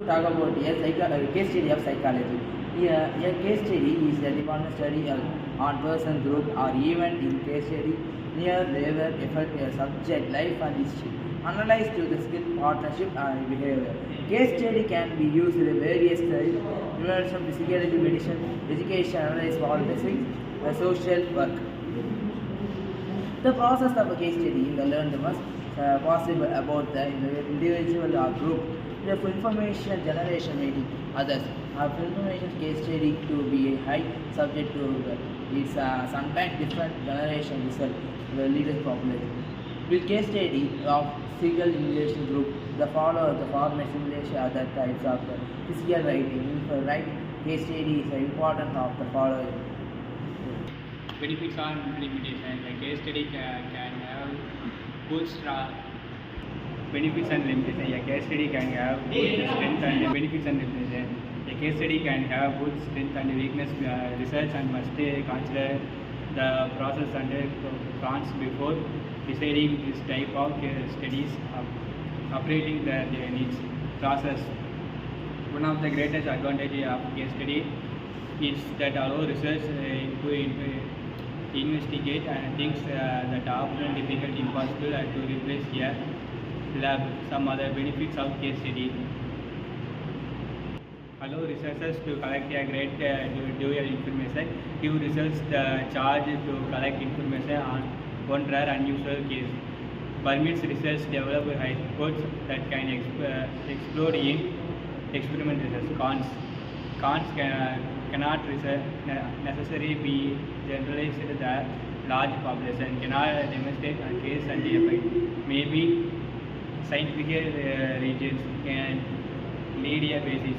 Talk about a case study of psychology. A case study is a department study on person, group, or event. In case study, near labor affect a subject life and history. Analyze to the skill, partnership, and behavior. Case study can be used in various styles: prevention, physiology, medicine, education, analyze politics, social work. The process of a case study in the learned must possible about the individual or group. The information generation meeting others. For information case study to be high subject to its sometimes different generation result the leaders population. With case study of single simulation group, the follow the format simulation other types of physical writing. For right case study is important of the following. Benefits and limitation. The case study can have good benefits and limitation. A case study can have good strength and benefits and limitation. A case study can have good strength and weakness. Research and must consider the process and cons before deciding this type of studies. Operating their needs process. One of the greatest advantages of case study is that allow research to investigate and things that are often difficult, impossible, and to replace a lab. Some other benefits of case study: allow researchers to collect a great dual information, give research the charge to collect information on one rare unusual case, permits research develop hypotheses that can explode in experiment research. Cons cannot necessarily be generalized to the large population, cannot demonstrate a case and effect. Maybe scientific regions can need a basis.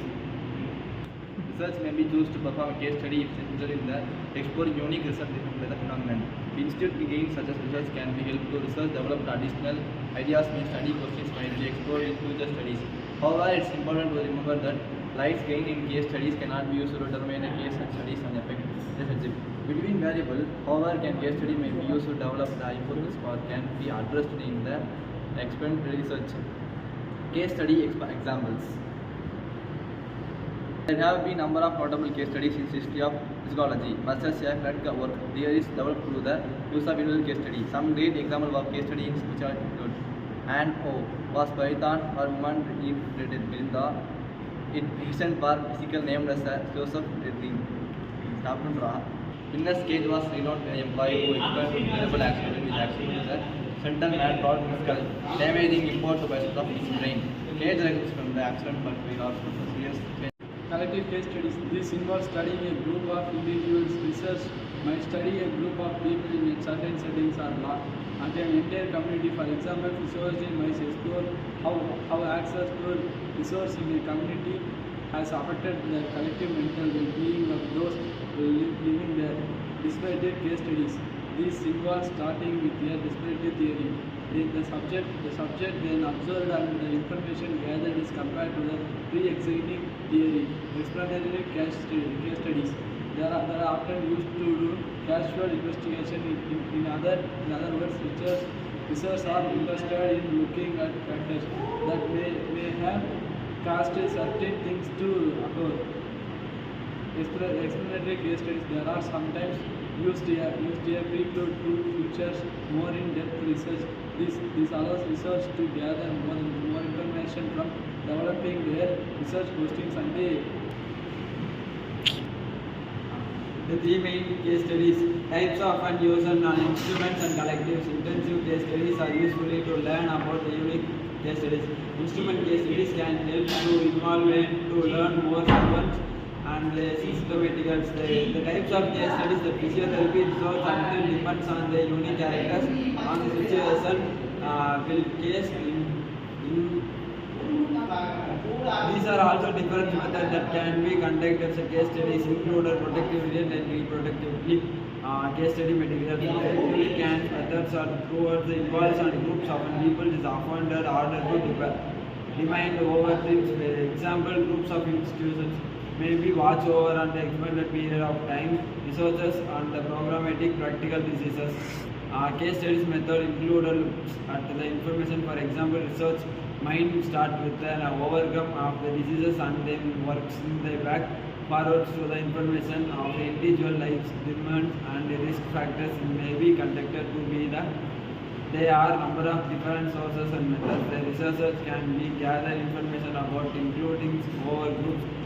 Research may be used to perform a case study if necessary in the exploring unique result different by the phenomenon. The institute gains such as results can be helpful to research develop additional ideas means study questions might be explored in future studies. However, it's important to remember that lights gained in case studies cannot be used to determine a case and studies and effect. Between variable, however, case study may be used to develop the hypothesis or can be addressed in the experimental research. Case study examples. There have been number of notable case studies in history of physiology, such as a flood work theories developed through the use of individual case study. Some great examples of case study in spirituality include Anne O was Python, her woman related Belinda. In recent park physical named as a Joseph Redring. Inner Cage was renowned employee who experienced incredible accident with accident with a sentinel man brought skull, damaging import to bicycle of his brain. Cage recovers from the accident but will also serious pain. Collective case studies. This involves studying a group of individuals. Research might study a group of people in certain settings or not, and an entire community. For example, physiology might explore how access to resource in a community has affected the collective mental well-being of those living there. Descriptive case studies. This involves starting with a descriptive theory. The subject then observed and the information gathered is compared to the pre-existing theory. Explanatory case studies. They are often used to do casual investigation. In other words, researchers are interested in looking at factors that may have caused certain things to occur. Explanatory case studies. There are sometimes used here to features more in-depth research. This allows research to gather more information from developing their research postings and the three main case studies: types of and user instruments and collectives. Intensive case studies are useful to learn about the unique case studies. Instrument case studies can help to involve and to learn more advanced and systematicals. The types of case studies, the physiotherapy resource until depends on the unique characters on the situation will case these are also different methods that can be conducted as a case studies included protectively and reproductively. Case study material effectively can methods are towards the involves and groups of people is often in order to demand over things. Example, groups of institutions may be watch over on the extended period of time. Researchers on the programmatic practical diseases. Case studies method include at the information, for example, research mind start with an overcome of the diseases and then works in the back forwards to the information of the individual lives demands and the risk factors may be conducted to be the there are number of different sources and methods. The researchers can be gather information about including over groups